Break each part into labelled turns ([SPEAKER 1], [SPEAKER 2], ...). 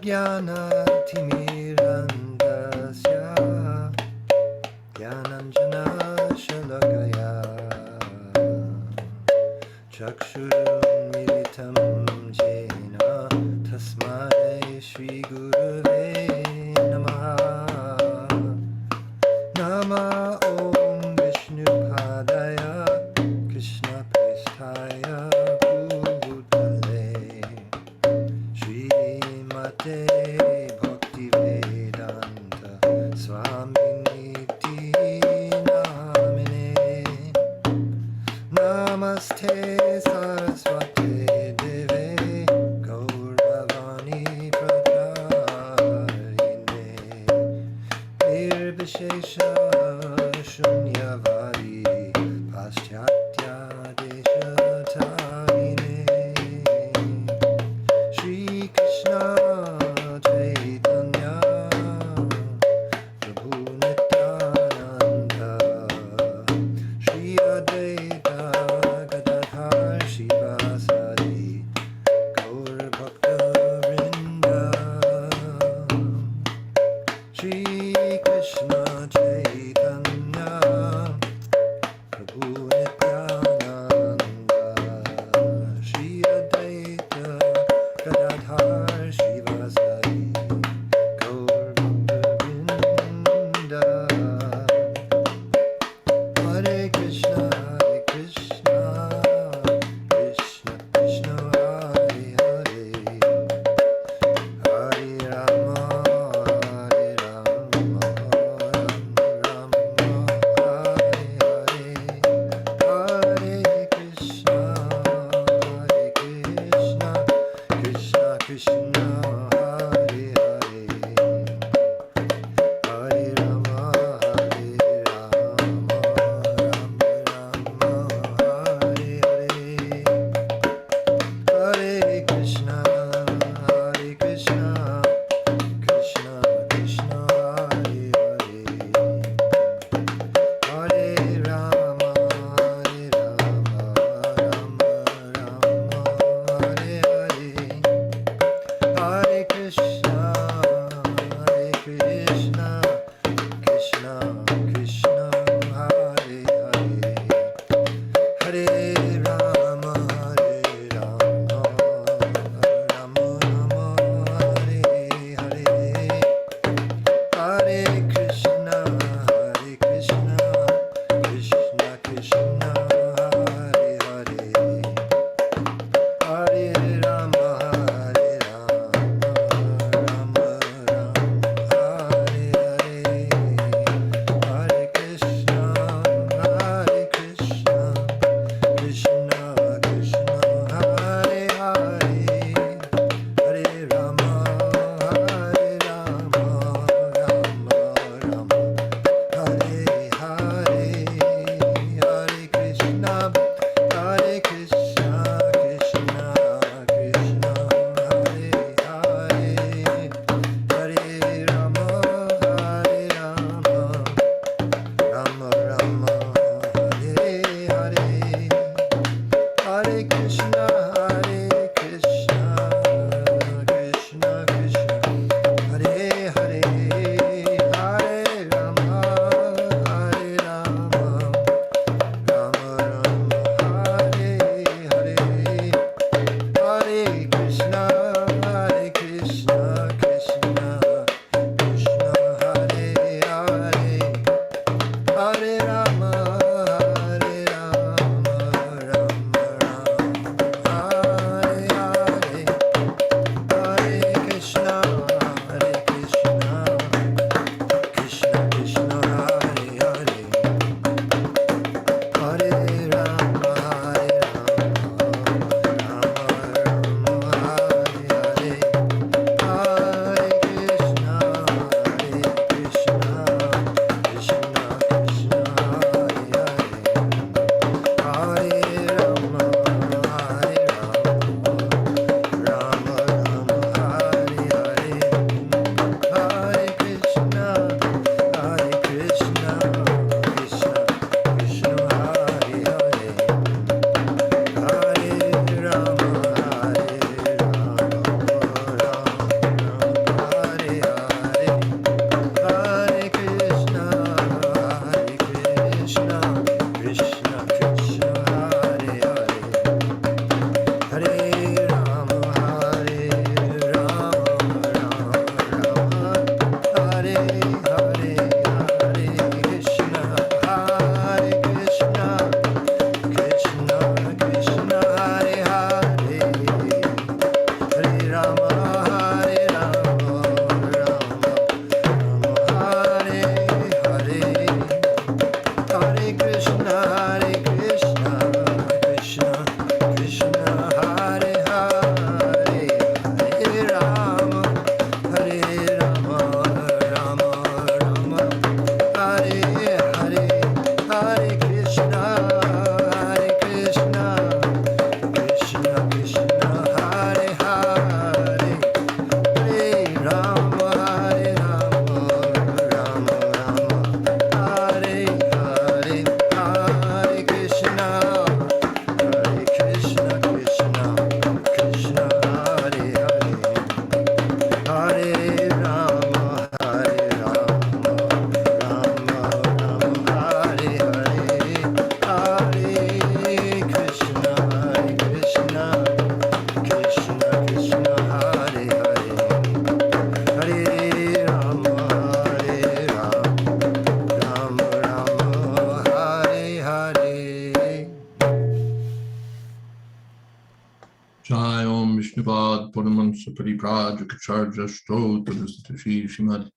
[SPEAKER 1] Ajnanatimirandasya Dhyananjana Shalakaya Chakshurunmilitam Jena Tasmai Shri Gurave Namaha Nama Om Vishnu Padaya Krishna Prestaya Bhutale Srimate Bhaktivedanta Swaminiti Namine Namaste Saraswate Deve Gauravani Pracharine Nirvishesha Shunyavadi Paschatya Deshatarine Shri Krishna Chaitanya Prabhu Nityananda Shri Advaita Gadadhar Shivasari Gaur Bhakta Vrinda Shri Krishna Chaitanya
[SPEAKER 2] Sapariprajaka Stotadustashri Shrimad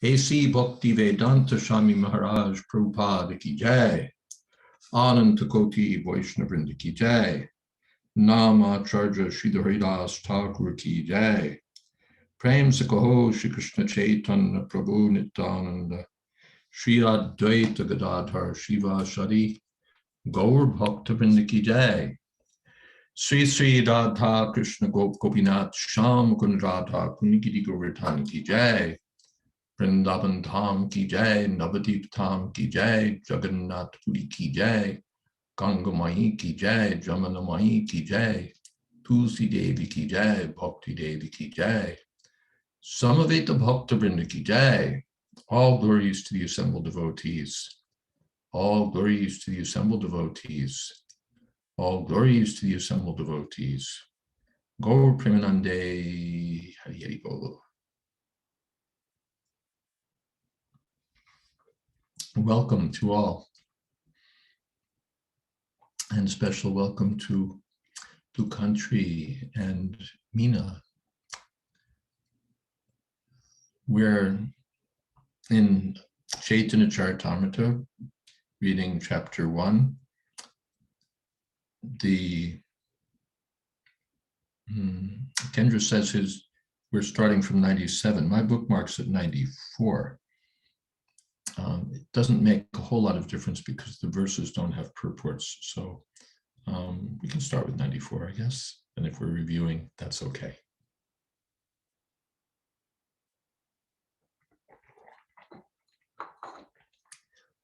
[SPEAKER 2] A.C. Bhakti Vedanta Swami Maharaj Prabhupada Ki Jai, Ananta Koti Vaishnavrinda Ki Jai, Nama Acharya Sridhar Haridas Thakur Ki Jai, Prem Sakaho Shri Krishna Chaitanya Prabhu Nityananda, Shri Advaita Gadadhar Shiva Shadi, Gaur Bhakta Vrinda Ki Jai, Sri Sri Radha Krishna Gopinath Sham Kun Radha Kunikiti Govardhan Ki Jai, Vrindavan Dham Ki Jai, Navadip Dham Ki Jai, Jagannath Puri Ki Jai, Ganga Mai Ki Jai, Jamana Mai Ki Jai, Tulsi Devi Ki Jai, Bhakti Devi Ki Jai, Samaveta Bhakta Vrinda Ki Jai. All glories to the assembled devotees. All glories to the assembled devotees. All glories to the assembled devotees. Gaur Premanande Hari Hari Bolo. Welcome to all, and special welcome to Country and Meena. We're in Chaitanya Charitamrta, reading chapter 1. Kendra says we're starting from 97. My bookmark's at 94. It doesn't make a whole lot of difference because the verses don't have purports. So we can start with 94, I guess. And if we're reviewing, that's okay.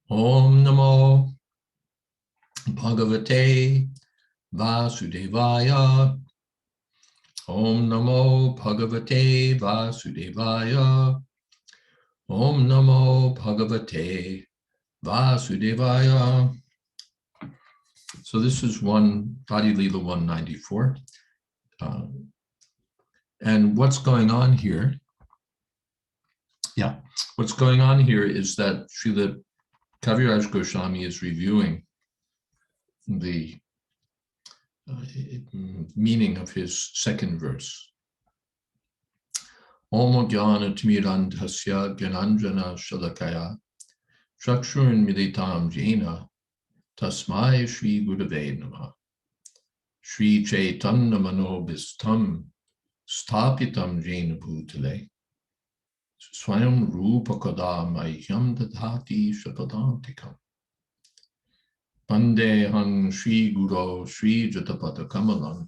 [SPEAKER 2] Om Namo Bhagavate Vasudevaya. Om Namo Bhagavate Vasudevaya. Om Namo Bhagavate Vasudevaya. So this is Adi Leela 194. And what's going on here? What's going on here is that Srila Kaviraj Goswami is reviewing the meaning of his second verse. Om Jnana Timirandhasya Gyananjana Shalakaya Chakshurun Militam Jena Tasmai Shri Gurave Namah Shri Chaitanya Manobhistam Stapitam Jena Bhutale Swayam Rupa Kada Mahyam Dadhati Shapadantikam Pandeham Shri Guru Shri Jatapata Kamalam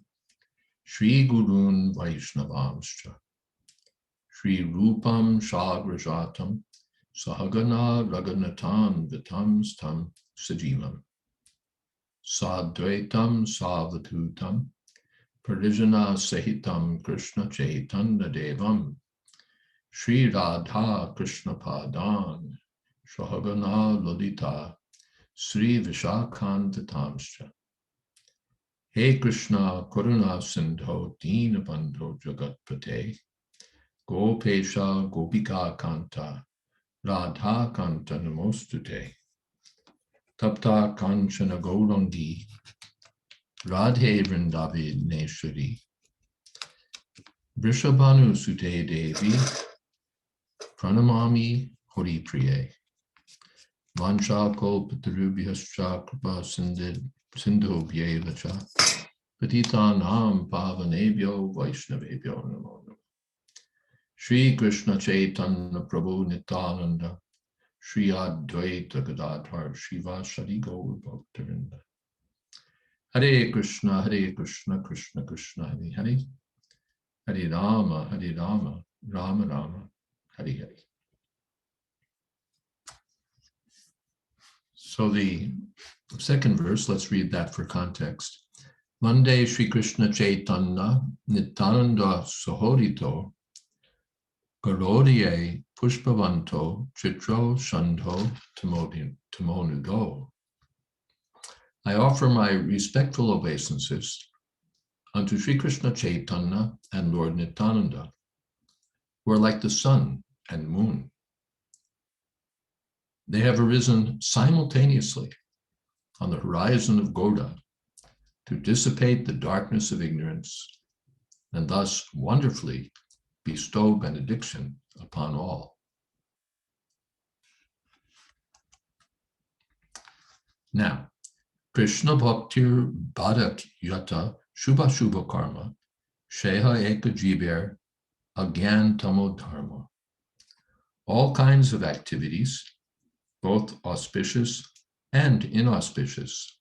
[SPEAKER 2] Shri Gurun Vaishnavamscha Shri Rupam Shagrajatam Sahagana Raghunathan Vitam Stam Sajivam Sadvaitam Savatutam Parijana Sahitam Krishna Chaitanya Devam Shri Radha Krishna Padan Sahagana Lalita Sri Vishakhantatamscha. He Krishna Karuna Sindho Dina Bandho Jagatpate Gopesha Gopika Kanta Radha Kanta Namostute Tapta Kanchana Gaurangi Radhe Vrindavi Neshwari Vrishabhanu Sute Devi Pranamami Hori Priye Vancha Kalpatarubhyascha Kripa Sindhu Vyelacha Patitanam Pavanebhyo Vaishnavebhyo Namo Namo Shri Krishna Chaitanya Prabhu Nityananda Shri Advaita Gadadhar Shiva Shadi Gaur Bhaktavinda Hare Krishna Krishna Krishna Hare Hare Hare Rama Rama Rama Hare Hare. So the second verse, let's read that for context. Vande Shri Krishna Chaitanya Nityananda Sohorito Garodie Pushpavanto Chitro Shandho Tamonugo. I offer my respectful obeisances unto Shri Krishna Chaitanya and Lord Nityananda, who are like the sun and moon. They have arisen simultaneously on the horizon of Gauda to dissipate the darkness of ignorance and thus wonderfully bestow benediction upon all. Now, Krishna Bhaktir Badak Yata Shubha Shubha Karma Sheha Eka Jiber Agyan Tamo Dharma. All kinds of activities, both auspicious and inauspicious,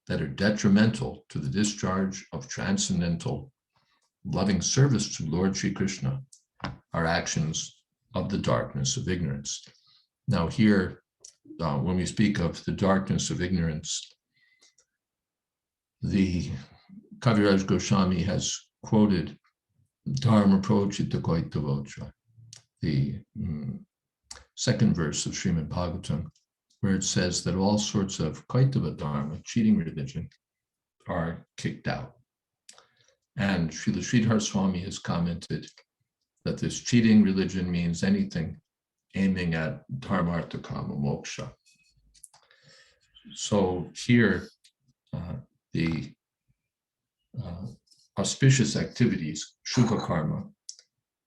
[SPEAKER 2] that are detrimental to the discharge of transcendental loving service to Lord Sri Krishna, are actions of the darkness of ignorance. Now here, when we speak of the darkness of ignorance, the Kaviraj Goswami has quoted Dharma Prochita Koitavocha, the second verse of Srimad Bhagavatam, where it says that all sorts of Kaitava Dharma, cheating religion, are kicked out. And Srila Sridhar Swami has commented that this cheating religion means anything aiming at Dharmartha Kama Moksha. So here, the auspicious activities, Shubha Karma,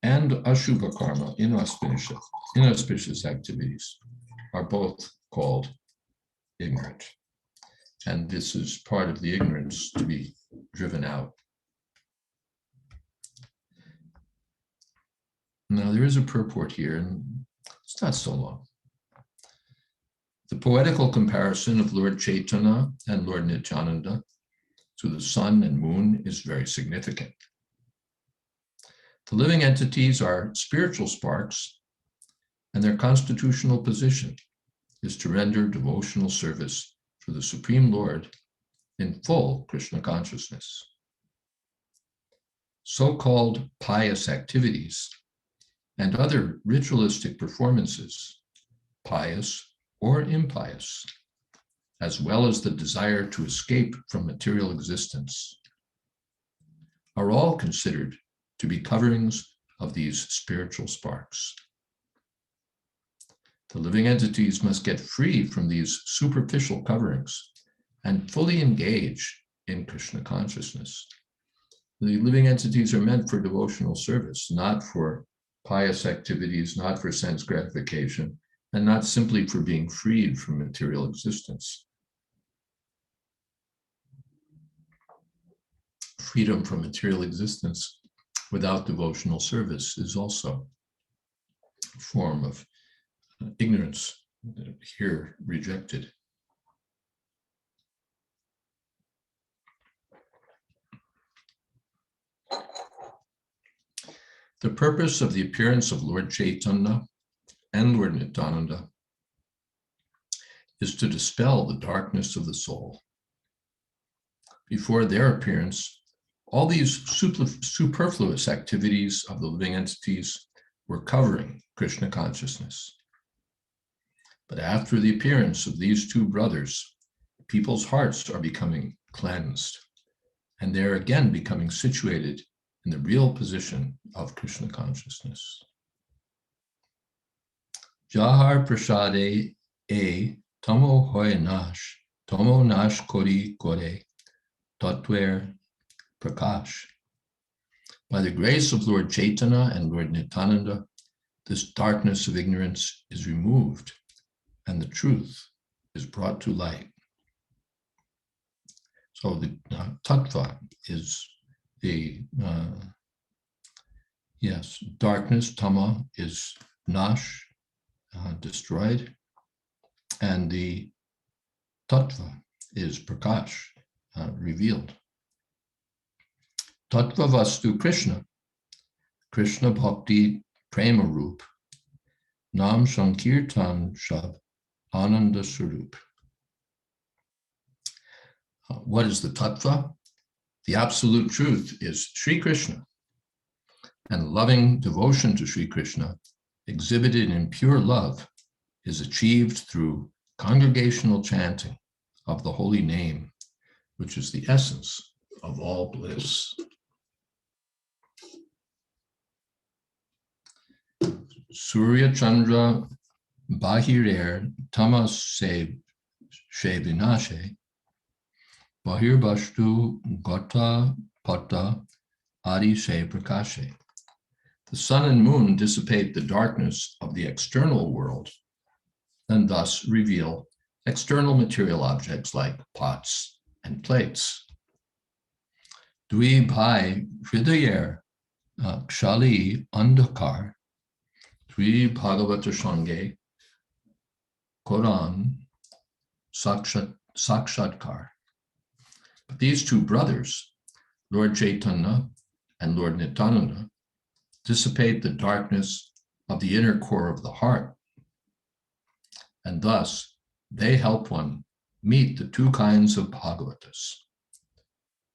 [SPEAKER 2] and Ashubha Karma, inauspicious activities, are both called ignorant. And this is part of the ignorance to be driven out. Now, there is a purport here, and it's not so long. The poetical comparison of Lord Chaitanya and Lord Nityananda to the sun and moon is very significant. The living entities are spiritual sparks, and their constitutional position is to render devotional service for the Supreme Lord in full Krishna consciousness. So-called pious activities and other ritualistic performances, pious or impious, as well as the desire to escape from material existence, are all considered to be coverings of these spiritual sparks. The living entities must get free from these superficial coverings and fully engage in Krishna consciousness. The living entities are meant for devotional service, not for pious activities, not for sense gratification, and not simply for being freed from material existence. Freedom from material existence without devotional service is also a form of ignorance here rejected. The purpose of the appearance of Lord Chaitanya and Lord Nityananda is to dispel the darkness of the soul. Before their appearance, all these superfluous activities of the living entities were covering Krishna consciousness. But after the appearance of these two brothers, people's hearts are becoming cleansed, and they're again becoming situated in the real position of Krishna consciousness. Jahar prasade tamo hoy nash, tomo nash kori kore, tatwer prakash. By the grace of Lord Chaitanya and Lord Nityananda, this darkness of ignorance is removed and the truth is brought to light. So the tattva is the, darkness, tama, is nash, destroyed, and the tattva is prakash, revealed. Tattva vastu Krishna, Krishna bhakti prema roop, nam sankirtan shab ananda sarup. What is the tattva? The absolute truth is Sri Krishna, and loving devotion to Sri Krishna, exhibited in pure love, is achieved through congregational chanting of the holy name, which is the essence of all bliss. Surya Chandra Bahirer Tamas Se Vinashe Bahir Bashtu Gata Pata adi se prakashe. The sun and moon dissipate the darkness of the external world and thus reveal external material objects like pots and plates. Dvi bhai hridayer kshali andhakar, Dvi bhagavata shange koran sakshatkar. But these two brothers, Lord Chaitanya and Lord Nityananda, dissipate the darkness of the inner core of the heart, and thus they help one meet the two kinds of Bhagavatas,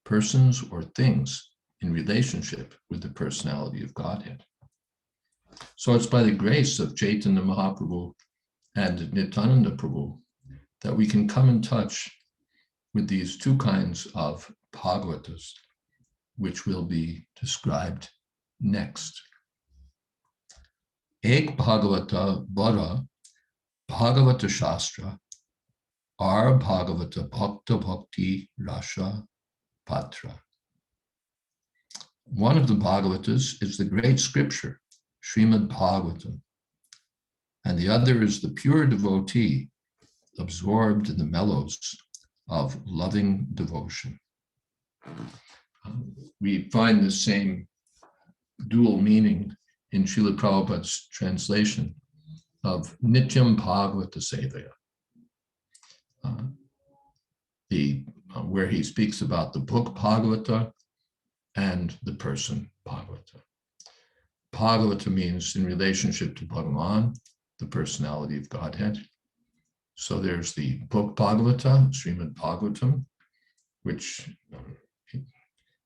[SPEAKER 2] persons or things in relationship with the personality of Godhead. So it's by the grace of Chaitanya Mahaprabhu and Nityananda Prabhu that we can come in touch with these two kinds of Bhagavatas, which will be described next. Ek Bhagavata Bara Bhagavata Shastra Ar Bhagavata Bhakta Bhakti Rasha Patra. One of the Bhagavatas is the great scripture, Srimad Bhagavatam, and the other is the pure devotee absorbed in the mellows of loving devotion. We find the same dual meaning in Srila Prabhupada's translation of Nityam Bhagavata Sevaya, where he speaks about the book Bhagavata and the person Bhagavata. Bhagavata means in relationship to Bhagavan, the personality of Godhead. So there's the book Bhagavata, Srimad Bhagavatam, which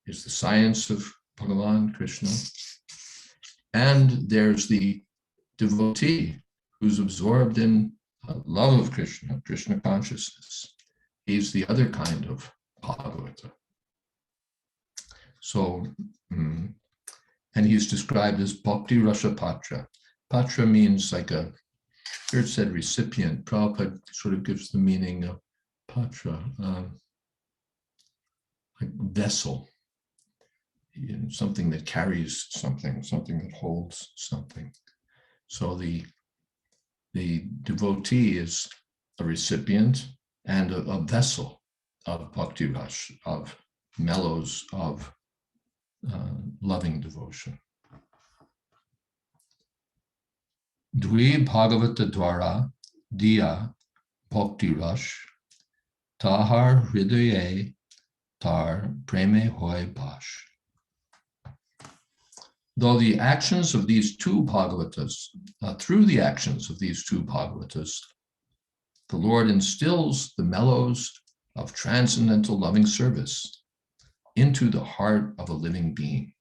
[SPEAKER 2] is the science of Bhagavan, Krishna. And there's the devotee who's absorbed in love of Krishna, Krishna consciousness. He's the other kind of Bhagavata. So, and he's described as Bhakti Rasa Patra. Patra means like a, here it said recipient. Prabhupada sort of gives the meaning of Patra, like vessel, something that carries something, something that holds something. So the devotee is a recipient and a vessel of bhakti rash, of mellows of loving devotion. Dvi Bhagavata Dwara Diya Bhakti Rash Tahar Hridaye Tar Preme Hoy Bash. Though the actions of these two Bhagavatas, through the actions of these two Bhagavatas, the Lord instills the mellows of transcendental loving service into the heart of a living being.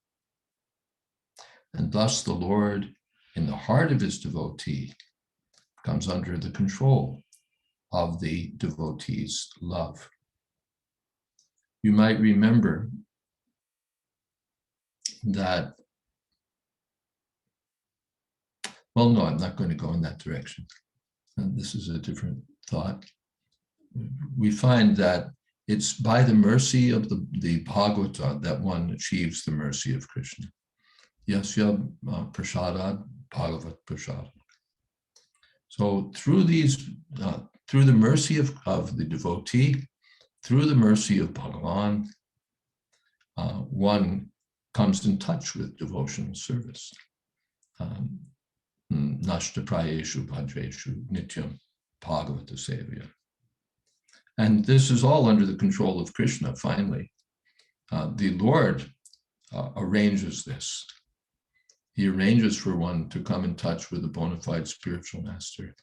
[SPEAKER 2] And thus the Lord, in the heart of his devotee, comes under the control of the devotee's love. You might remember that, well, no, I'm not going to go in that direction. And this is a different thought. We find that it's by the mercy of the Bhagavata that one achieves the mercy of Krishna. Yasya prasada Bhagavat prasada. So through these, through the mercy of the devotee, through the mercy of Bhagavan, one comes in touch with devotional service. Nashta prayeshu bhadreshu nityam bhagavata sevya. And this is all under the control of Krishna, finally. The Lord arranges this. He arranges for one to come in touch with a bona fide spiritual master.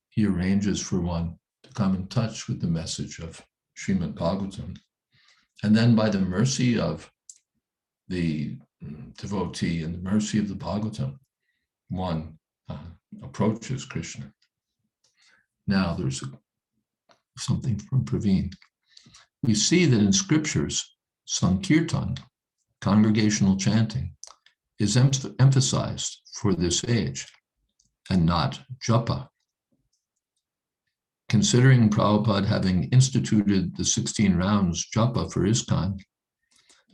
[SPEAKER 2] He arranges for one to come in touch with the message of Srimad Bhagavatam. And then by the mercy of the devotee and the mercy of the Bhagavatam, one approaches Krishna. Now there's something from Praveen. We see that in scriptures, Sankirtan, congregational chanting, is emphasized for this age and not japa. Considering Prabhupada having instituted the 16 rounds japa for ISKCON,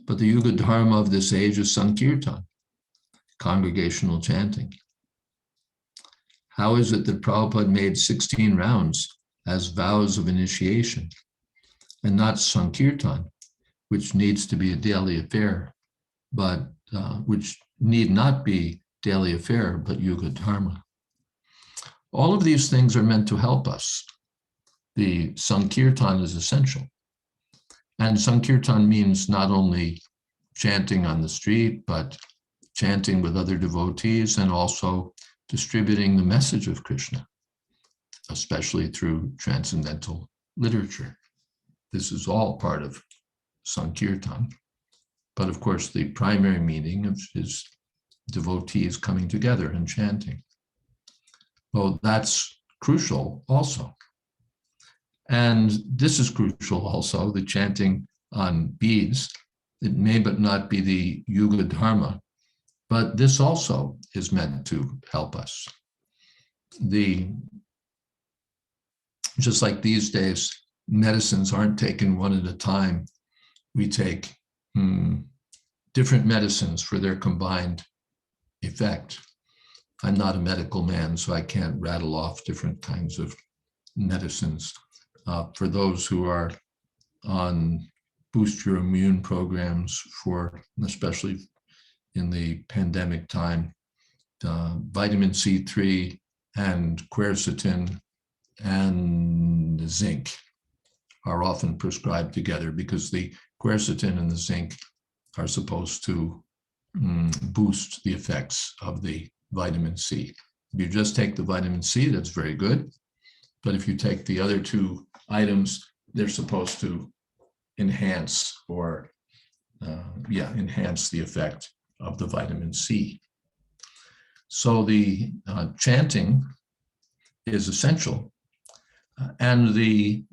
[SPEAKER 2] But the Yuga Dharma of this age is Sankirtan, congregational chanting. How is it that Prabhupada made 16 rounds as vows of initiation and not Sankirtan, which needs to be a daily affair, but which need not be daily affair, but Yuga Dharma? All of these things are meant to help us. The Sankirtan is essential. And Sankirtan means not only chanting on the street, but chanting with other devotees and also distributing the message of Krishna, especially through transcendental literature. This is all part of Sankirtan. But of course, the primary meaning is devotees coming together and chanting. Well, that's crucial also. And this is crucial also, the chanting on beads. It may but not be the Yuga Dharma, but this also is meant to help us. Just like these days, medicines aren't taken one at a time. We take different medicines for their combined effect. I'm not a medical man, so I can't rattle off different kinds of medicines. For those who are on boost your immune programs for, especially in the pandemic time, vitamin C3 and quercetin and zinc are often prescribed together because the quercetin and the zinc are supposed to boost the effects of the vitamin C. If you just take the vitamin C, that's very good. But if you take the other two items, they're supposed to enhance or enhance the effect of the vitamin C. So the chanting is essential, and the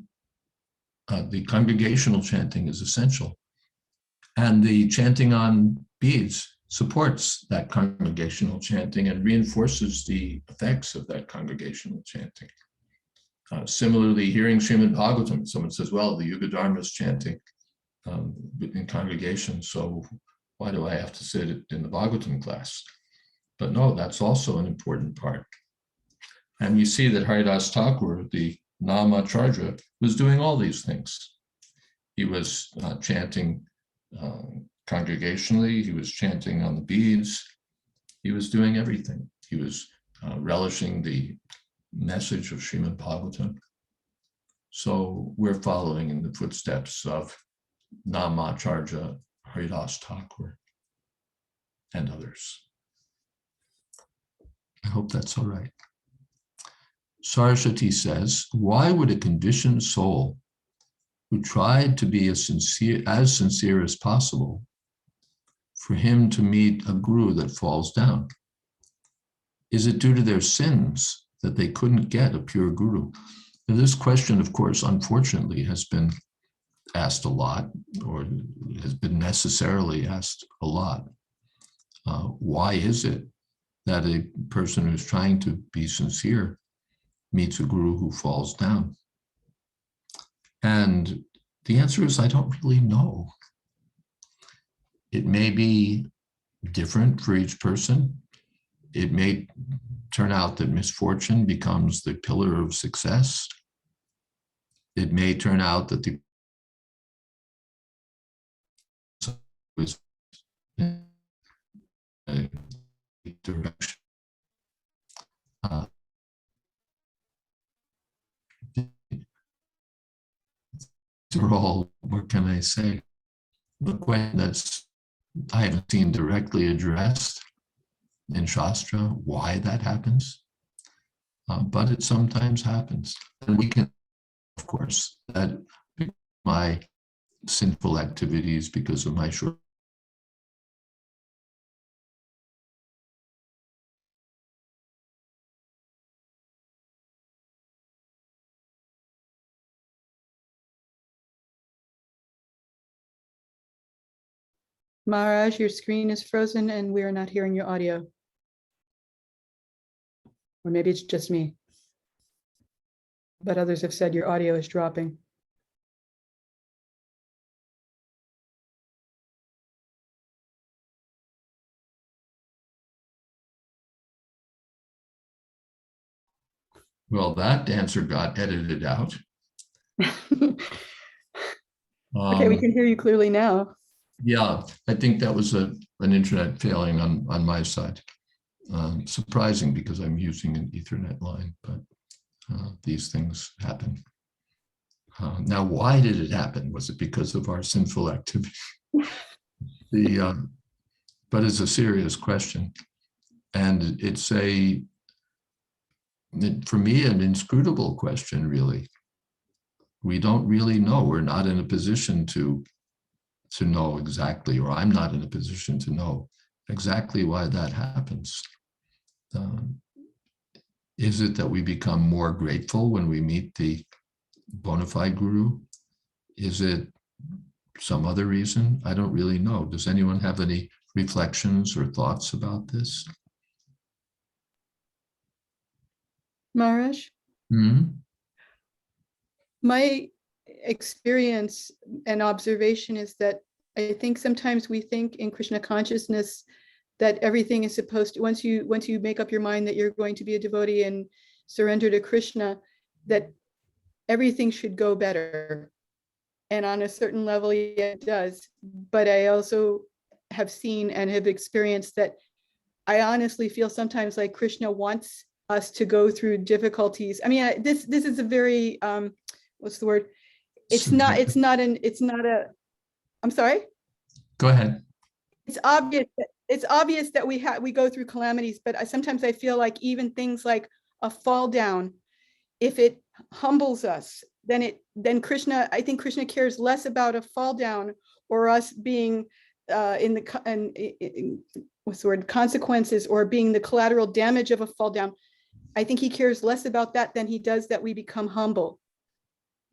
[SPEAKER 2] congregational chanting is essential, and the chanting on beads supports that congregational chanting and reinforces the effects of that congregational chanting. Similarly, hearing Srimad Bhagavatam, someone says, well, the Yuga Dharma is chanting in congregation, so why do I have to sit in the Bhagavatam class? But no, that's also an important part. And you see that Haridas Thakur, the Namacharya, was doing all these things. He was chanting congregationally, he was chanting on the beads, he was doing everything. He was relishing the message of Srimad Bhagavatam. So we're following in the footsteps of Namacharya, Haridas Thakur, and others. I hope that's all right. Saraswati says, why would a conditioned soul who tried to be as sincere as possible for him to meet a guru that falls down? Is it due to their sins that they couldn't get a pure guru? Now, this question, of course, unfortunately, has been asked a lot, or has been necessarily asked a lot. Why is it that a person who's trying to be sincere meets a guru who falls down? And the answer is, I don't really know. It may be different for each person. It may turn out that misfortune becomes the pillar of success. It may turn out that the direction. They're all, what can I say? The question that's I haven't seen directly addressed in Shastra, why that happens, but it sometimes happens. And we can, of course, that my sinful activities because of my short.
[SPEAKER 3] Maharaj, your screen is frozen and we are not hearing your audio. Or maybe it's just me. But others have said your audio is dropping.
[SPEAKER 2] Well, that answer got edited out.
[SPEAKER 3] Okay, we can hear you clearly now.
[SPEAKER 2] Yeah, I think that was an internet failing on my side. Surprising because I'm using an Ethernet line, but these things happen. Now, why did it happen? Was it because of our sinful activity? But it's a serious question. And it's for me, an inscrutable question, really. We don't really know. We're not in a position to know exactly, or I'm not in a position to know exactly why that happens. Is it that we become more grateful when we meet the bona fide guru? Is it some other reason? I don't really know. Does anyone have any reflections or thoughts about this?
[SPEAKER 3] Maharaj?
[SPEAKER 2] Hmm?
[SPEAKER 3] My experience and observation is that I think sometimes we think in Krishna consciousness that everything is supposed to, once you make up your mind that you're going to be a devotee and surrender to Krishna, that everything should go better. And on a certain level, yeah, it does. But I also have seen and have experienced that I honestly feel sometimes like Krishna wants us to go through difficulties. I mean, this is a very, what's the word? It's not a, I'm sorry?
[SPEAKER 2] Go ahead.
[SPEAKER 3] It's obvious that we go through calamities, but sometimes I feel like even things like a fall down, if it humbles us, then Krishna, I think Krishna cares less about a fall down or us being what's the word, consequences, or being the collateral damage of a fall down. I think he cares less about that than he does that we become humble.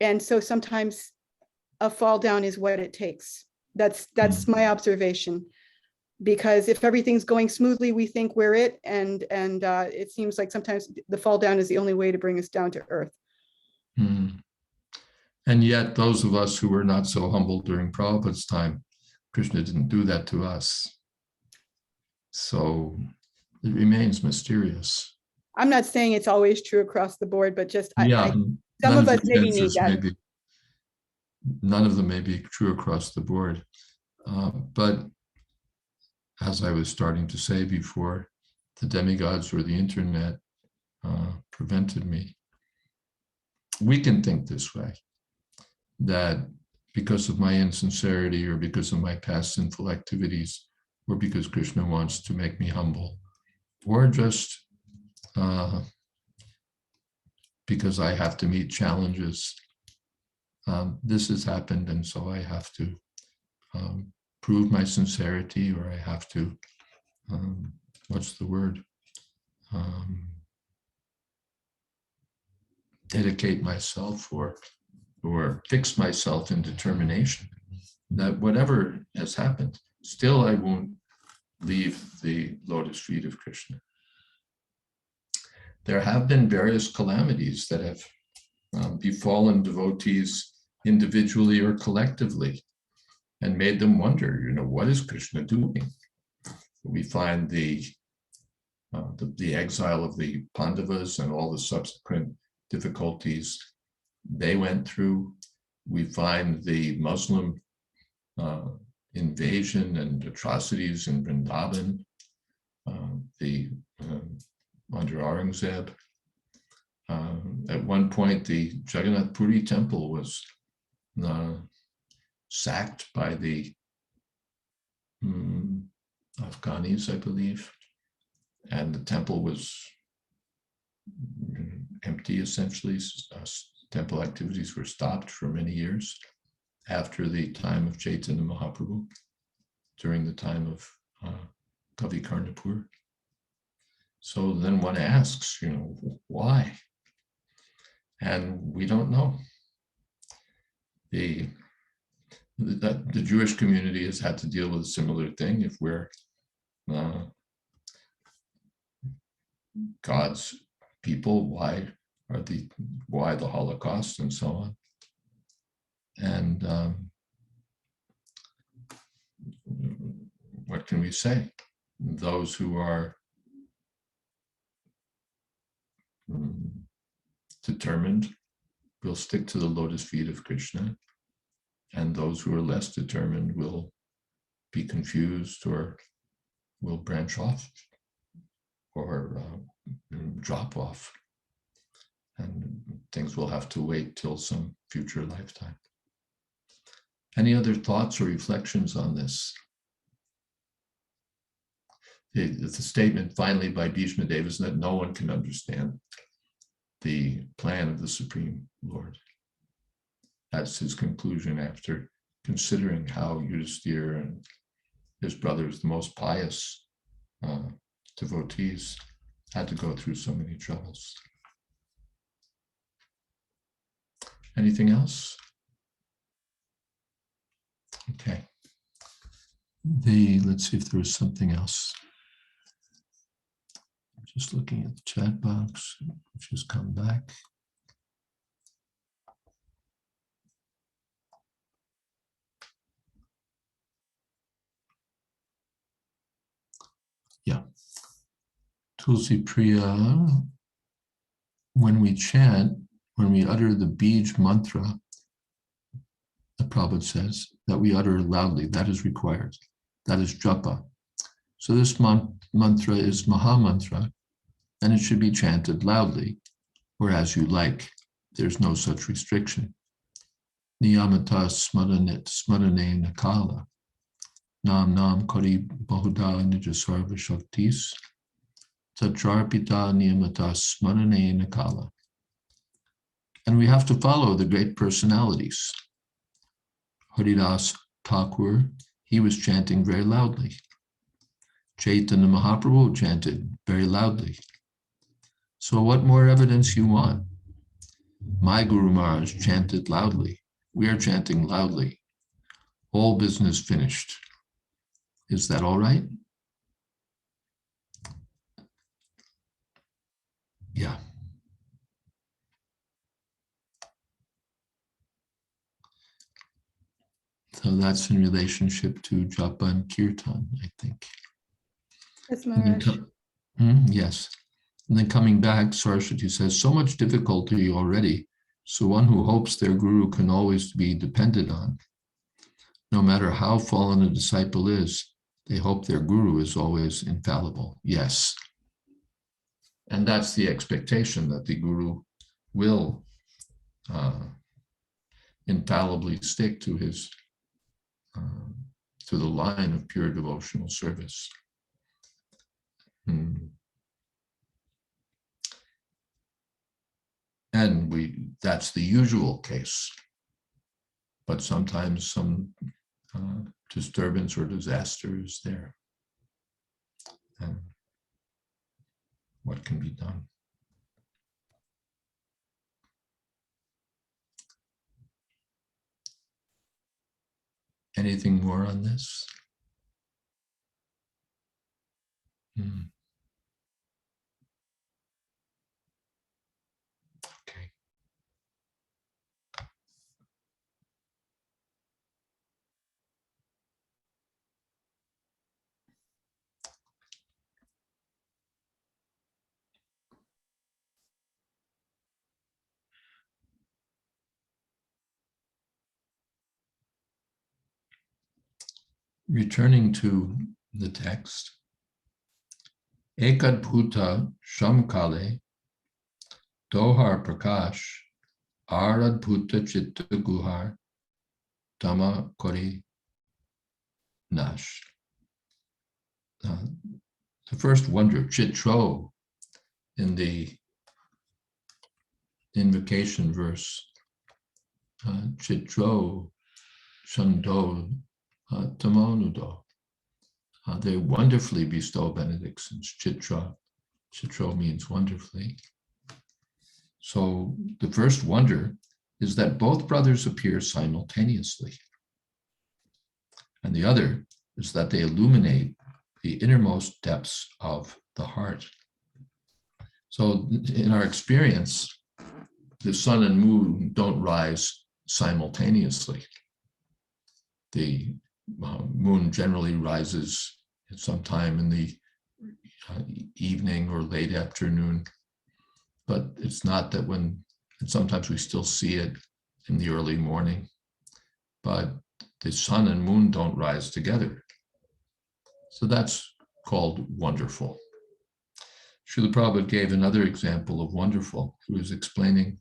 [SPEAKER 3] And so sometimes a fall down is what it takes. That's my observation. Because if everything's going smoothly, we think we're it, and it seems like sometimes the fall down is the only way to bring us down to earth.
[SPEAKER 2] And yet, those of us who were not so humble during Prabhupada's time, Krishna didn't do that to us. So it remains mysterious.
[SPEAKER 3] I'm not saying it's always true across the board, but just
[SPEAKER 2] some
[SPEAKER 3] of us maybe need that.
[SPEAKER 2] None of them may be true across the board. But as I was starting to say before, the demigods or the internet prevented me. We can think this way, that because of my insincerity or because of my past sinful activities, or because Krishna wants to make me humble, or just because I have to meet challenges. This has happened, and so I have to prove my sincerity, or I have to, what's the word? Dedicate myself or fix myself in determination that whatever has happened, still I won't leave the lotus feet of Krishna. There have been various calamities that have befallen devotees individually or collectively and made them wonder, what is Krishna doing? We find the exile of the Pandavas and all the subsequent difficulties they went through. We find the Muslim invasion and atrocities in Vrindavan, under Aurangzeb. At one point, the Jagannath Puri temple was sacked by the Afghanis, I believe, and the temple was empty, essentially. Temple activities were stopped for many years after the time of Chaitanya Mahaprabhu, during the time of Kavi Karnapur. So then one asks, why? And we don't know. The Jewish community has had to deal with a similar thing. If we're God's people, why the Holocaust and so on? And what can we say? Those who are determined will stick to the lotus feet of Krishna, and those who are less determined will be confused or will branch off or drop off, and things will have to wait till some future lifetime. Any other thoughts or reflections on this? The statement finally by Bhishma Deva is that no one can understand the plan of the Supreme Lord. That's his conclusion after considering how Yudhisthira and his brothers, the most pious devotees, had to go through so many troubles. Anything else? Okay. Let's see if there was something else. I'm just looking at the chat box, which has come back. Yeah. Tulsi Priya, when we chant, when we utter the Bij mantra, the Prabhupada says that we utter loudly. That is required. That is japa. So this mantra is Maha Mantra, and it should be chanted loudly, or as you like. There's no such restriction. Niyamata smarane nakala. Nam kari bahuda nijasarva shaktis. Tatrarpita niyamata smarane nakala. And we have to follow the great personalities. Haridas Thakur, he was chanting very loudly. Chaitanya Mahaprabhu chanted very loudly. So what more evidence you want? My Guru Maharaj chanted loudly. We are chanting loudly. All business finished. Is that all right? Yeah. So that's in relationship to japa and kirtan, I think.
[SPEAKER 3] Yes, Maharaj.
[SPEAKER 2] Yes. And then coming back, Saraswati says, so much difficulty already. So one who hopes their guru can always be depended on. No matter how fallen a disciple is, they hope their guru is always infallible. Yes. And that's the expectation, that the guru will infallibly stick to his to the line of pure devotional service. And that's the usual case. But sometimes some disturbance or disaster is there. And what can be done? Anything more on this? Okay. Returning to the text, Ekadbhuta Shamkale Dohar Prakash Aradbhuta Chitta Guhar Dhamma Kori Nash. The first wonder, Chitro, in the invocation verse, Chitro Shando Tamonudo. They wonderfully bestow benedictions. Chitra means wonderfully. So the first wonder is that both brothers appear simultaneously. And the other is that they illuminate the innermost depths of the heart. So in our experience, the sun and moon don't rise simultaneously. The moon generally rises sometime in the evening or late afternoon, but it's not that when And sometimes we still see it in the early morning, but the sun and moon don't rise together. So that's called wonderful. Srila Prabhupada gave another example of wonderful. He was explaining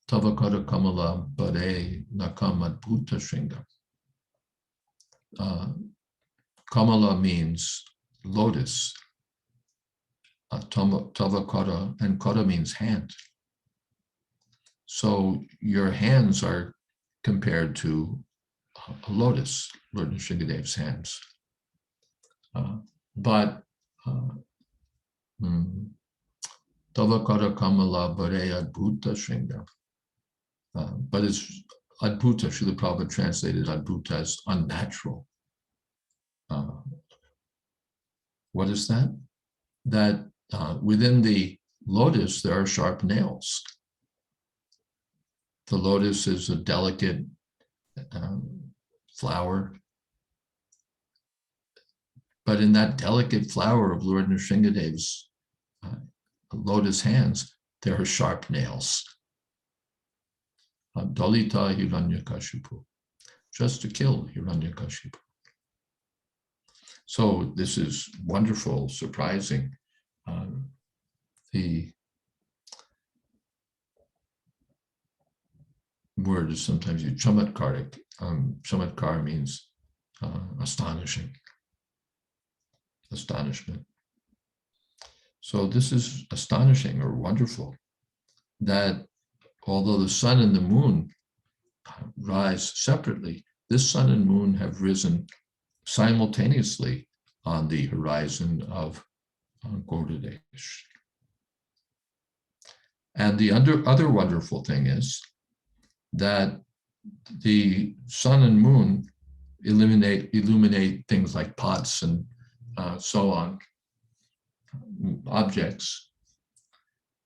[SPEAKER 2] Tavakara Kamala Bade Nakam Adbhuta Shringa. Kamala means lotus. Tavakara, and kara means hand. So your hands are compared to a lotus, Lord Nrsingadev's hands. But Tavakara Kamala Bade Adbhuta Shringa. But it's Adbhuta, Srila Prabhupada translated Adbhuta as unnatural. What is that? That within the lotus, there are sharp nails. The lotus is a delicate flower. But in that delicate flower of Lord Nrsingadev's lotus hands, there are sharp nails. Dalita Hiranyakashipu, just to kill Hiranyakashipu. So this is wonderful, surprising. The word is sometimes used, chamatkaric. Chamatkar means astonishing, astonishment. So this is astonishing or wonderful, that although the sun and the moon rise separately, this sun and moon have risen simultaneously on the horizon of Gaudadesh. And the other wonderful thing is that the sun and moon illuminate things like pots and so on, objects,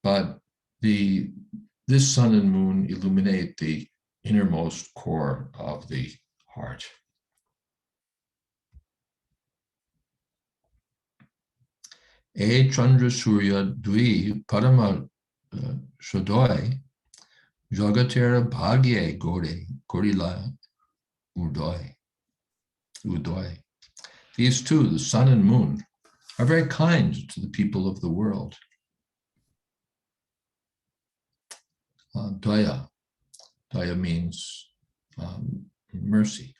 [SPEAKER 2] but this sun and moon illuminate the innermost core of the heart. E Chandra Surya Dvi Parama Shodoi Jagatera Bhagye Gore Gorila Udoi. These two, the sun and moon, are very kind to the people of the world. Daya. Daya means mercy,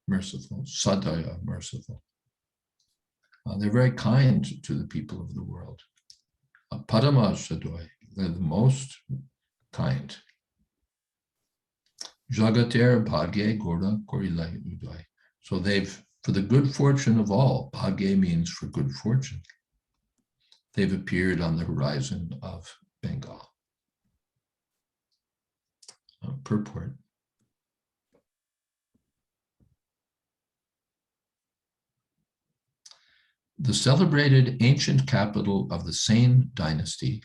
[SPEAKER 2] merciful. Sadaya, merciful. They're very kind to the people of the world. Padama Sadoi, they're the most kind. Jagater Bhagye Gora Korilai Udai. So they've, for the good fortune of all, Bhagye means for good fortune, they've appeared on the horizon of Bengal. Purport. The celebrated ancient capital of the Sain dynasty,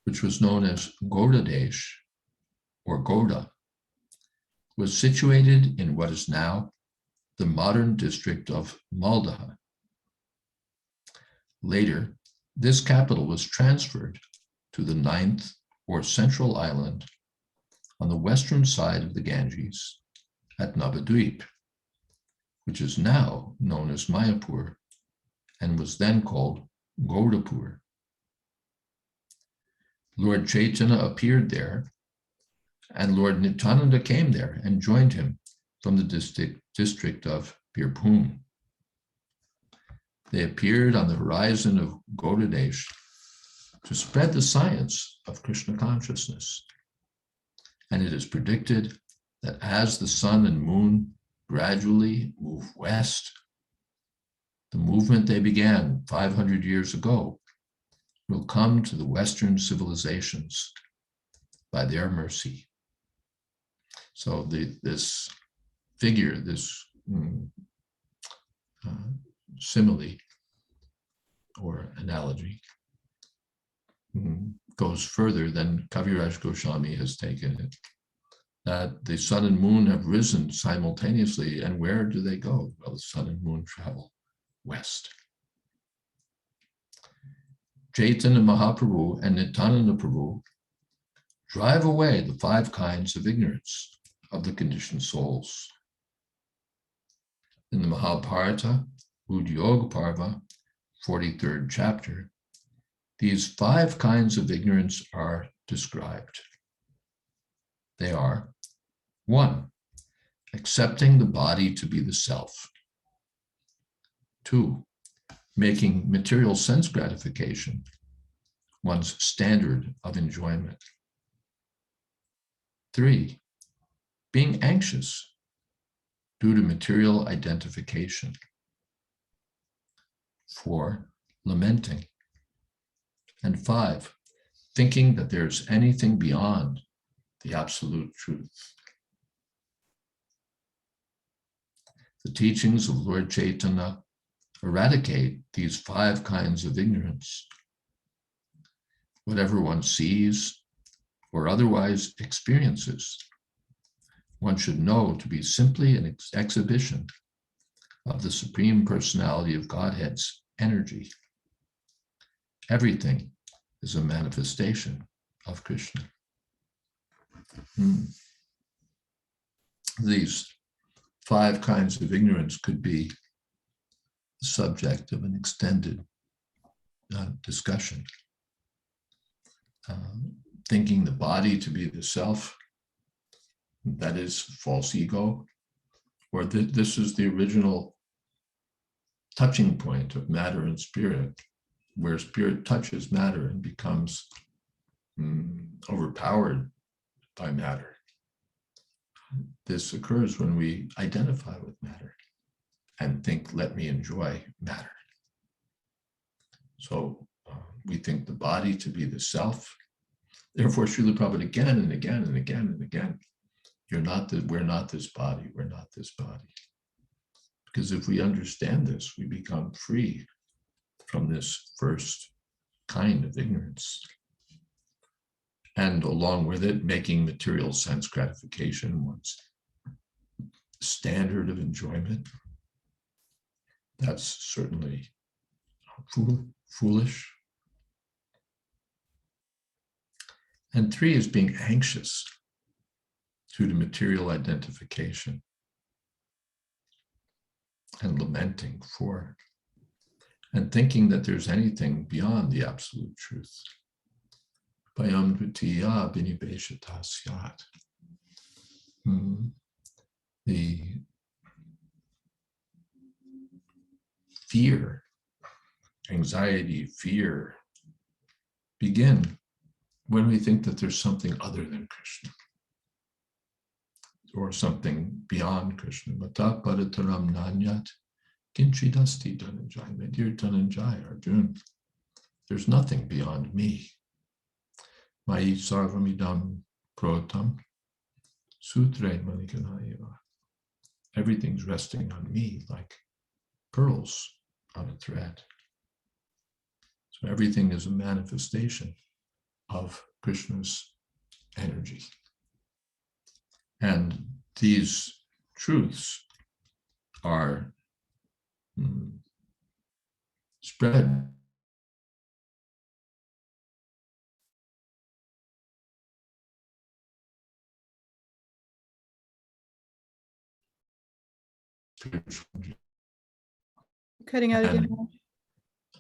[SPEAKER 2] which was known as Gaudadesh or Gauda, was situated in what is now the modern district of Maldaha. Later, this capital was transferred to the 9th or central island on the western side of the Ganges at Navadvip, which is now known as Mayapur and was then called Gaudapur. Lord Chaitanya appeared there, and Lord Nityananda came there and joined him from the district of Birbhum. They appeared on the horizon of Gaudadesh to spread the science of Krishna consciousness. And it is predicted that as the sun and moon gradually move west, the movement they began 500 years ago will come to the Western civilizations by their mercy. So this figure, this simile or analogy goes further than Kaviraj Goswami has taken it, that the sun and moon have risen simultaneously, and where do they go? Well, the sun and moon travel west. Chaitanya Mahaprabhu and Nityananda Prabhu drive away the 5 kinds of ignorance of the conditioned souls. In the Mahabharata, Udyoga Parva, 43rd chapter, these 5 kinds of ignorance are described. They are: 1, accepting the body to be the self. 2, making material sense gratification one's standard of enjoyment. 3, being anxious due to material identification. 4, lamenting. And 5, thinking that there's anything beyond the absolute truth. The teachings of Lord Chaitanya eradicate these 5 kinds of ignorance. Whatever one sees or otherwise experiences, one should know to be simply an exhibition of the Supreme Personality of Godhead's energy. Everything is a manifestation of Krishna. These 5 kinds of ignorance could be the subject of an extended discussion. Thinking the body to be the self, that is false ego, or this is the original touching point of matter and spirit, where spirit touches matter and becomes overpowered by matter. This occurs when we identify with matter and think, let me enjoy matter. So we think the body to be the self. Therefore, Srila Prabhupada again and again and again and again, we're not this body, we're not this body. Because if we understand this, we become free from this first kind of ignorance. And along with it, making material sense gratification one's standard of enjoyment. That's certainly foolish. And 3 is being anxious due to material identification and lamenting for and thinking that there's anything beyond the absolute truth. Bayam dvitiya binibeshata syat. The fear, anxiety, fear begin when we think that there's something other than Krishna or something beyond Krishna. Mata parataram nanyat kinchidasti Dhananjaya. My dear Dhananjaya, Arjuna, there's nothing beyond me. Mai sarvamidam protam sutre manikanayeva. Everything's resting on me like pearls on a thread. So everything is a manifestation of Krishna's energy. And these truths are spread
[SPEAKER 3] Cutting out again.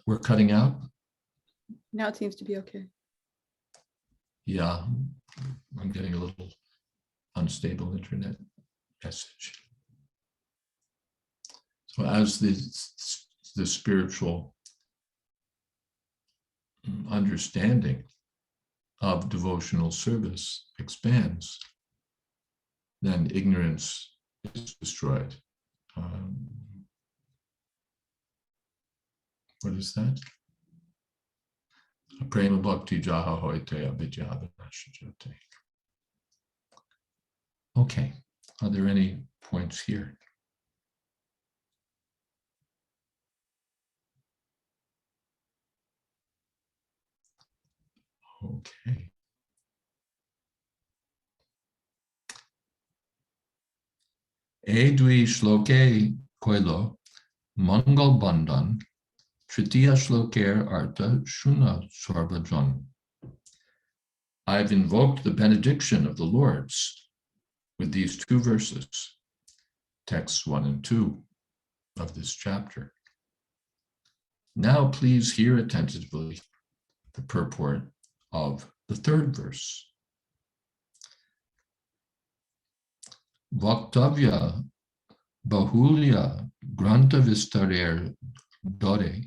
[SPEAKER 2] We're cutting out?
[SPEAKER 3] Now it seems to be okay.
[SPEAKER 2] Yeah, I'm getting a little unstable internet message. So as the spiritual understanding of devotional service expands, then ignorance is destroyed. What is that? Prema bhakti jaha hoite avidya vinashajate. Okay, are there any points here? Okay. Edwi shloke koilo Mangal Bandhan Tritiya shloker artha shuna sarvajan. I've invoked the benediction of the Lord's with these two verses, texts 1 and 2 of this chapter. Now please hear attentively the purport of the third verse. Vaktavya bahulya granta vistarer dore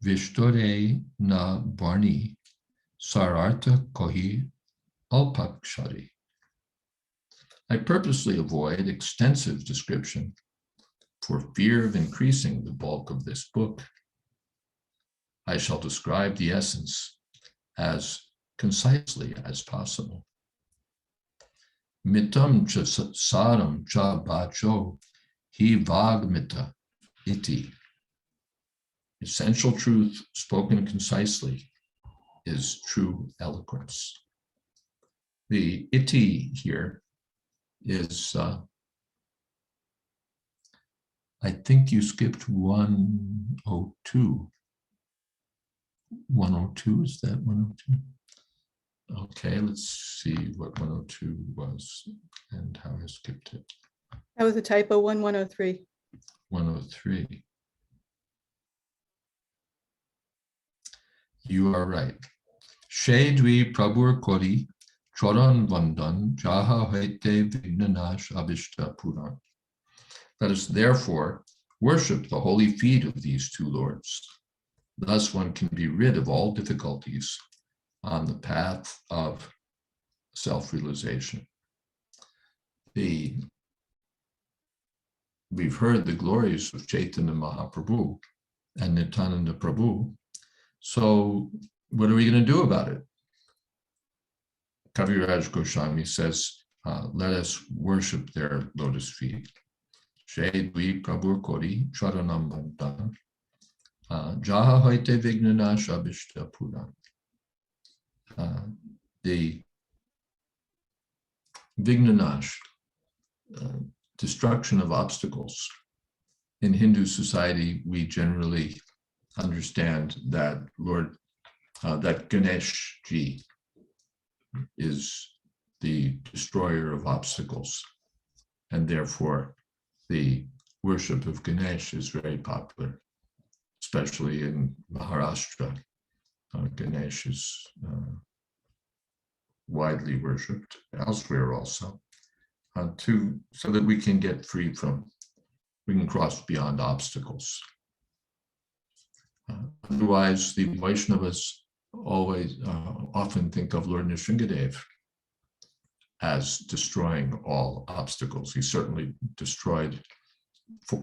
[SPEAKER 2] vishtore na barni sarartha kohi alpakshari. I purposely avoid extensive description for fear of increasing the bulk of this book. I shall describe the essence as concisely as possible. Mitam cha saram cha bacho hi vagmita iti. Essential truth spoken concisely is true eloquence. The iti here is, I think you skipped 102. 102, is that 102? Okay, let's see what 102 was and how I skipped it.
[SPEAKER 3] That was a typo, 103.
[SPEAKER 2] 103. You are right. Shedvi Prabhur Kori Choran Vandan Jaha Hete Vignanash Abhishta Puran. Let us therefore worship the holy feet of these two lords. Thus one can be rid of all difficulties on the path of self-realization. We've heard the glories of Chaitanya Mahaprabhu and Nityananda Prabhu. So what are we going to do about it? Kaviraj Goswami says, let us worship their lotus feet. Shedvi Prabhu Kori Charanam Bantan Jaha Hoite Vignanash Abhishta Puran. The Vignanash, destruction of obstacles. In Hindu society, we generally understand that that Ganesh ji is the destroyer of obstacles, and therefore the worship of Ganesh is very popular, especially in Maharashtra. Ganesh is widely worshipped elsewhere also, so that we can get free we can cross beyond obstacles. Otherwise, the Vaishnavas often think of Lord Nrsingadev as destroying all obstacles. He certainly destroyed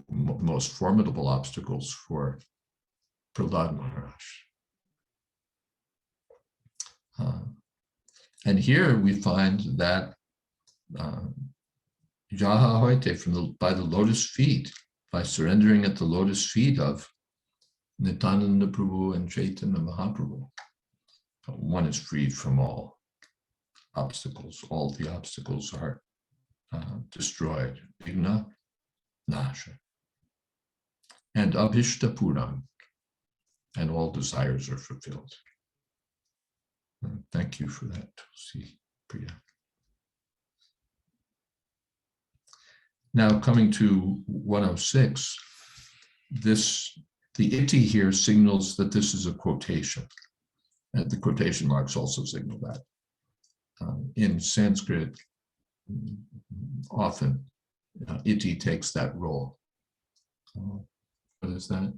[SPEAKER 2] most formidable obstacles for Prahlad Maharaj. And here we find that Jaha Hoite, by the lotus feet, by surrendering at the lotus feet of Nityananda Prabhu and Chaitanya Mahaprabhu, one is freed from all obstacles. All the obstacles are destroyed. Vigna Nasha. And Abhishta Puran, and all desires are fulfilled. Thank you for that, Tulsi Priya. Now coming to 106, the iti here signals that this is a quotation, and the quotation marks also signal that. In Sanskrit, often iti takes that role. What is that?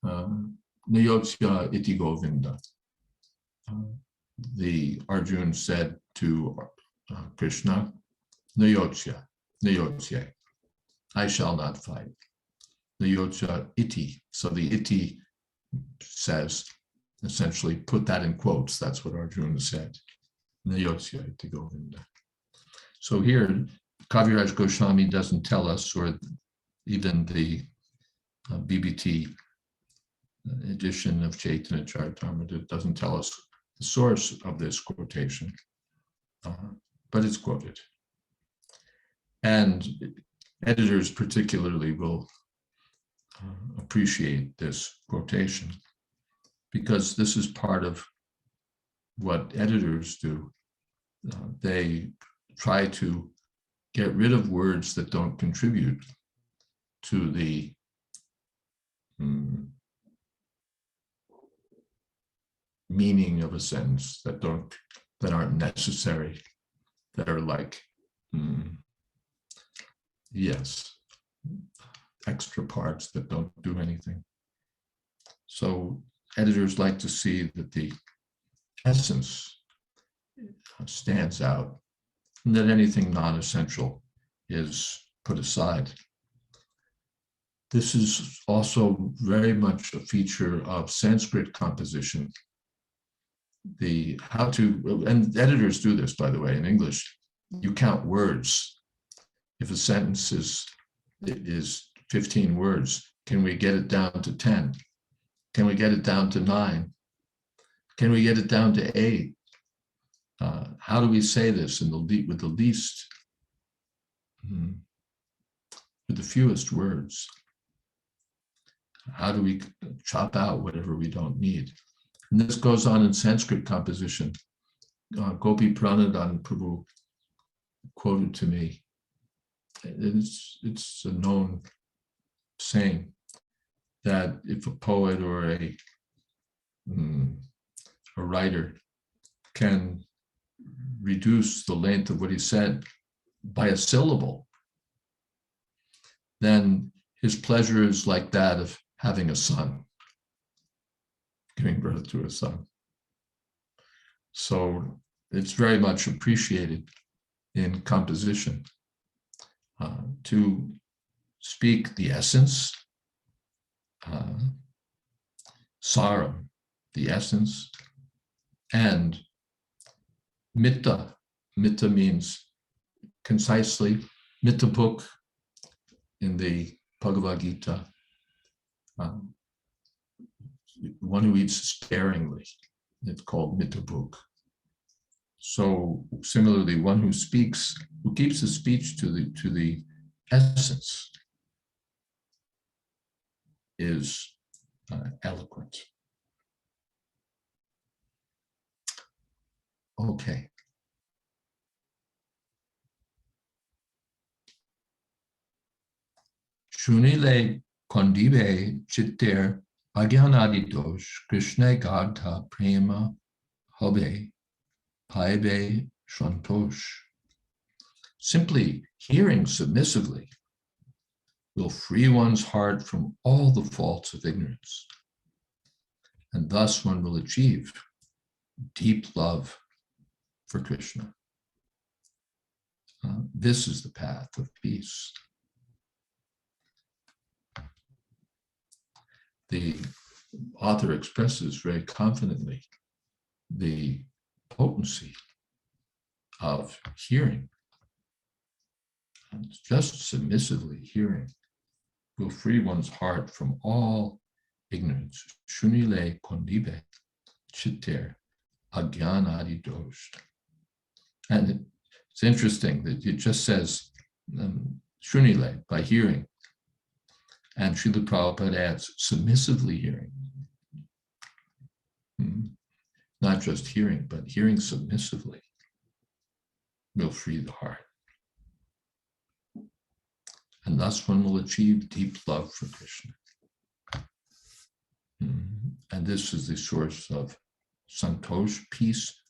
[SPEAKER 2] Nayotya iti Govinda. The Arjuna said to Krishna, Nayotya, I shall not fight. Nayotya iti. So the iti says, essentially, put that in quotes. That's what Arjuna said. Nayotya iti Govinda. So here, Kaviraj Goswami doesn't tell us, or even the BBT edition of Chaitanya Caritamrta doesn't tell us the source of this quotation, but it's quoted. And editors particularly will appreciate this quotation, because this is part of what editors do. They try to get rid of words that don't contribute to the meaning of a sentence, that aren't necessary, that are like, yes, extra parts that don't do anything. So editors like to see that the essence stands out, and that anything non-essential is put aside. This is also very much a feature of Sanskrit composition. And editors do this, by the way, in English. You count words. If a sentence is 15 words, can we get it down to 10? Can we get it down to 9? Can we get it down to 8? How do we say this with the least, with the fewest words? How do we chop out whatever we don't need? And this goes on in Sanskrit composition. Gopi Pranadhan Prabhu quoted to me, it's a known saying, that if a poet or a writer can reduce the length of what he said by a syllable, then his pleasure is like that of having a son, giving birth to a son. So it's very much appreciated in composition to speak the essence, saram, the essence, and mitta. Mitta means concisely. Mitta book in the Bhagavad Gita, one who eats sparingly, it's called mitta book. So similarly, one who speaks, who keeps his speech to the essence, is eloquent. Okay. Shunile kondive chitter agyanadidosh Krishna gardha prema hobe paibe shantosh. Simply hearing submissively will free one's heart from all the faults of ignorance, and thus one will achieve deep love for Krishna. This is the path of peace. The author expresses very confidently the potency of hearing. And just submissively hearing will free one's heart from all ignorance. Shunile kondibe chitter agyanadi dosh. And it's interesting that it just says shunile, by hearing. And Srila Prabhupada adds submissively hearing. Not just hearing, but hearing submissively will free the heart. And thus one will achieve deep love for Krishna. And this is the source of santosh, peace,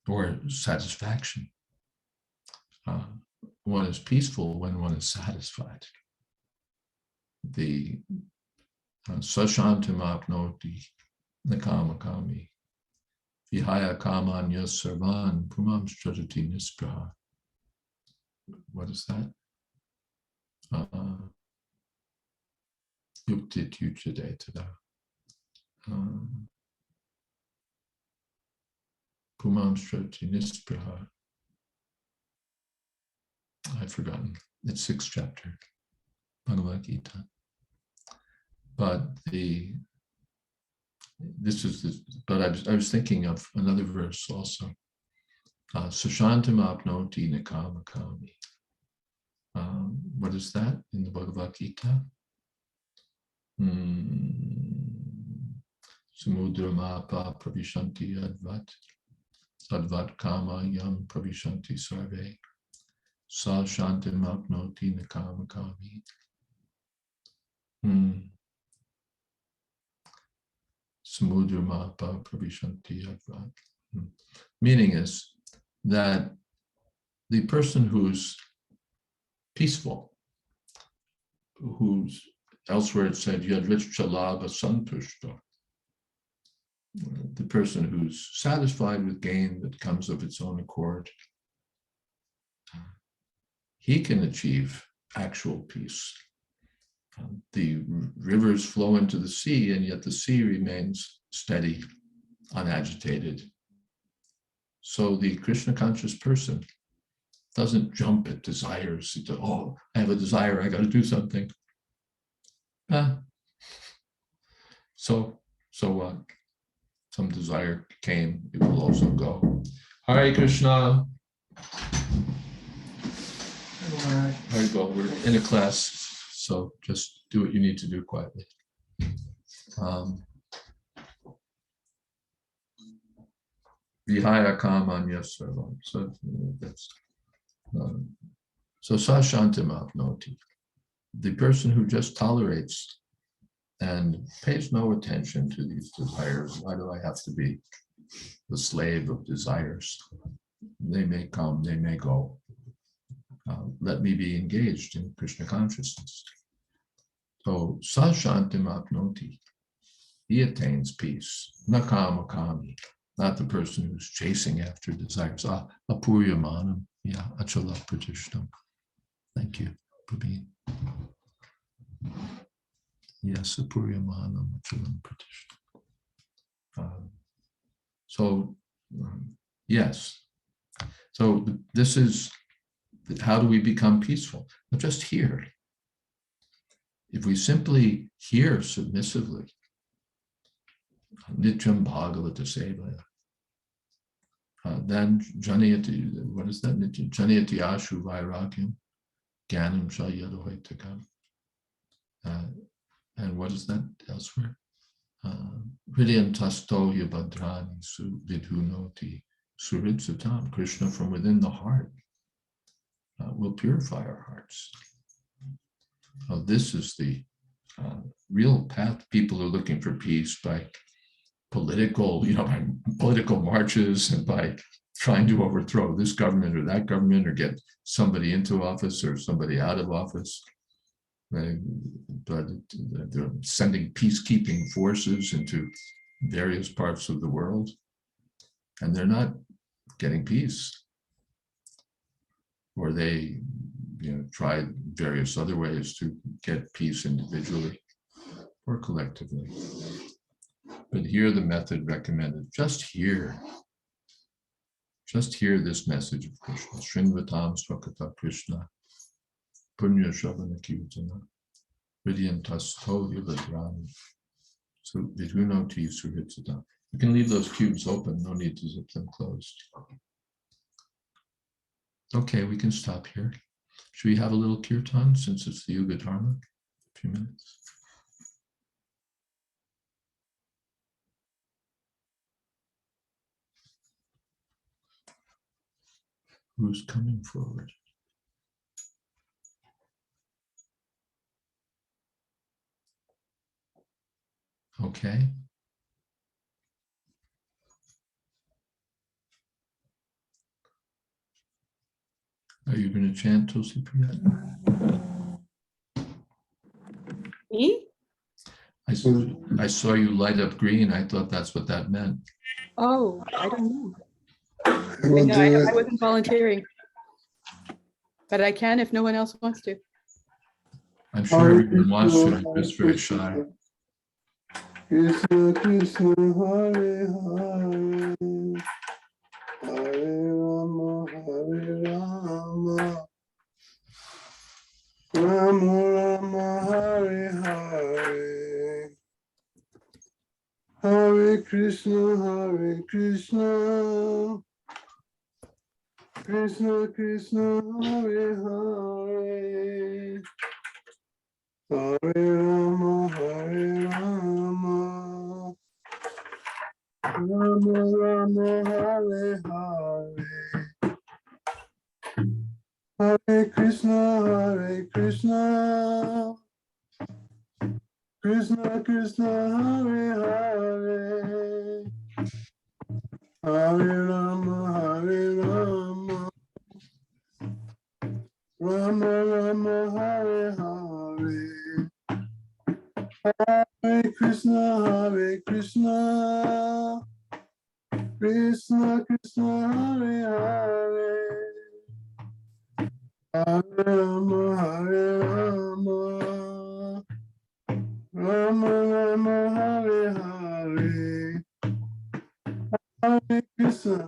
[SPEAKER 2] or satisfaction. One is peaceful when one is satisfied. The sashantam apnoti nakamakami vihaya kamanya sarvan pumam strajati nispraha. What is that? Yuktit yuchadetada. Pumam strajati nispraha. I've forgotten. It's 6th chapter, Bhagavad Gita. But I was thinking of another verse also. Sashantam apnoti nakamakami. What is that in the Bhagavad Gita? Samudra mapa pravishanti advat Sadvat kama yam pravishanti sarve. Sa shantim apnoti nakama kami. Samudramapa pravishanti advat. Meaning is that the person who's peaceful, who's elsewhere it said yadrichalava santushta, the person who's satisfied with gain that comes of its own accord, he can achieve actual peace. The rivers flow into the sea, and yet the sea remains steady, unagitated. So the Krishna conscious person doesn't jump at desires. Oh, I have a desire, I got to do something. So what? Some desire came, it will also go. Hare Krishna. Hare go. We're in a class, so just do what you need to do quietly. Vihaya kamanya sarvam. So that's so sashantim apnoti. The person who just tolerates and pays no attention to these desires. Why do I have to be the slave of desires? They may come, they may go. Let me be engaged in Krishna consciousness. So sashantim apnoti. He attains peace. Nakama kami. Not the person who's chasing after desires. Apuryamanam. Yeah, achala pratishtam. Thank you, Prabhin. Yes, apuryamanam achalam pratishtam. Yes. So this is, how do we become peaceful? Not just hear. If we simply hear submissively, Nityam Bhagavata Sevaya, then Janayati, what is that? Janayati Ashu Vairagyam, Gyanam Shayadhoitakam. And what is that elsewhere? Hridayam Tasto Yabhadrani Vidhunoti Suritsutam. Krishna from within the heart will purify our hearts. This is the real path. People are looking for peace by political marches and by trying to overthrow this government or that government or get somebody into office or somebody out of office. But they're sending peacekeeping forces into various parts of the world, and they're not getting peace. Or they tried various other ways to get peace individually or collectively. But here the method recommended, just hear this message of Krishna. Srinvatam Swakata Krishna, Punya Shavana Kirtana, Hridayam Tasto Yavadrani, so Vidhunoti Suritsadam. You can leave those cubes open, no need to zip them closed. Okay, we can stop here. Should we have a little kirtan since it's the Yuga Dharma? A few minutes. Who's coming forward? Okay. Are you going to chant, Tulsi Priya?
[SPEAKER 3] Me?
[SPEAKER 2] I saw you light up green. I thought that's what that meant.
[SPEAKER 3] Oh, I don't know.
[SPEAKER 1] We'll
[SPEAKER 3] No,
[SPEAKER 1] do
[SPEAKER 3] I
[SPEAKER 1] it.
[SPEAKER 3] wasn't volunteering. But I can if no one else wants to.
[SPEAKER 2] I'm sure everyone wants to. I'm just very shy.
[SPEAKER 1] Krishna Krishna Hare Hare Hare Rama Rama Rama Hare Hare Hare Krishna Krishna Krishna Hare Hare Hare Rama Rama Rama Rama Hare Hare. Hare Krishna, Krishna Krishna, Hare Hare. Hare Rama, Rama Rama, Hare Hare. Hare Krishna, Krishna Krishna, Hare Hare. Hare Rama, Rama Rama, Hare Hare. Hare Krishna,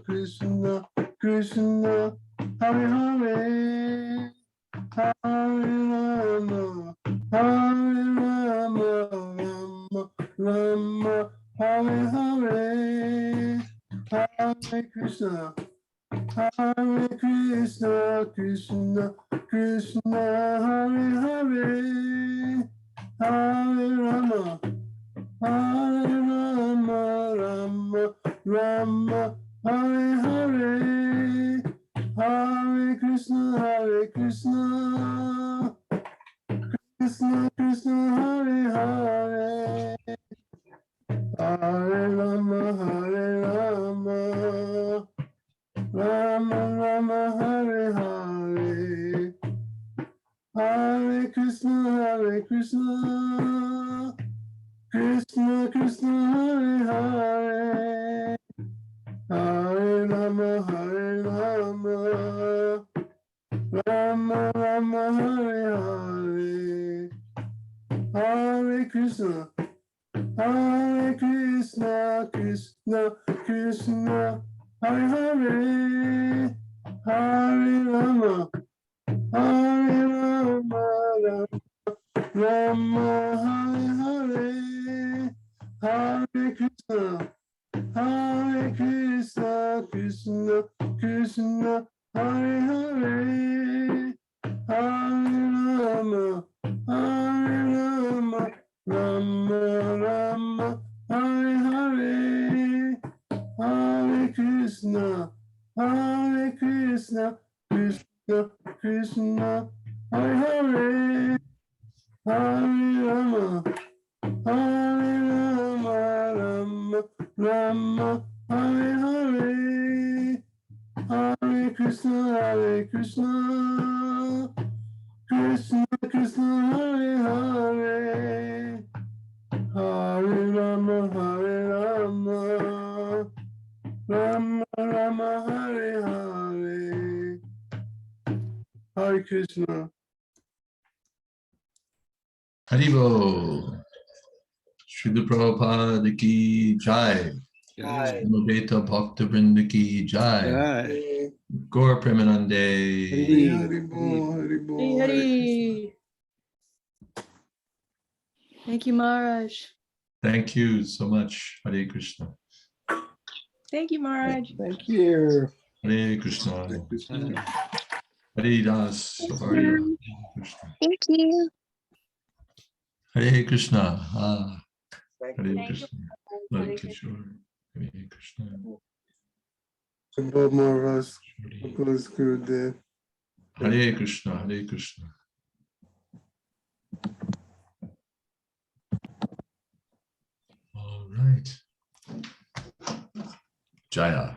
[SPEAKER 1] Krishna Krishna, Hare Hare. Hare Rama, Rama Rama, Hare Hare. Hare Krishna, Krishna Krishna, Hare Hare. Hare Rama, Rama Rama, Hare Hare. Hare Krishna, Krishna Krishna, Hare Hare. Hare Rama, Rama Rama, Hare Hare. Hare Krishna, Krishna Krishna, Hare Hare. Hare Rama, Rama Rama, Hare Hare. Hare Krishna, Krishna Krishna, Hare Hare. Hare Rama, Rama, Hare Hare. Hare Krishna, Krishna Krishna, Hare Hare. Hare Rama, Rama Rama, Hare Hare. Hare Krishna, Krishna Krishna, Hare Hare. Hare Rama, Rama Hare Hare. Hare Krishna, Krishna Krishna, Hare Hare. Hare Rama, Rama Rama, Hare Hare. Hare Krishna.
[SPEAKER 2] Haribo. Srila Prabhupada ki jai. Jayadvaita Bhakta Vrinda ki jai. Gaur Premanande.
[SPEAKER 1] Hari Bo.
[SPEAKER 3] Hari. Thank you, Maharaj.
[SPEAKER 2] Thank you so much. Hare Krishna.
[SPEAKER 4] Thank you, Maharaj.
[SPEAKER 1] Thank you.
[SPEAKER 2] Hare Krishna.
[SPEAKER 1] Krishna.
[SPEAKER 2] Hare Das. How are you?
[SPEAKER 4] Thank you.
[SPEAKER 2] Hare Krishna. Hare Krishna. Hare Kishore. Hare Krishna.
[SPEAKER 1] Bob Maharaj, Nicholas Gurudev.
[SPEAKER 2] Hare Krishna. Hare Krishna. All right. Jaya.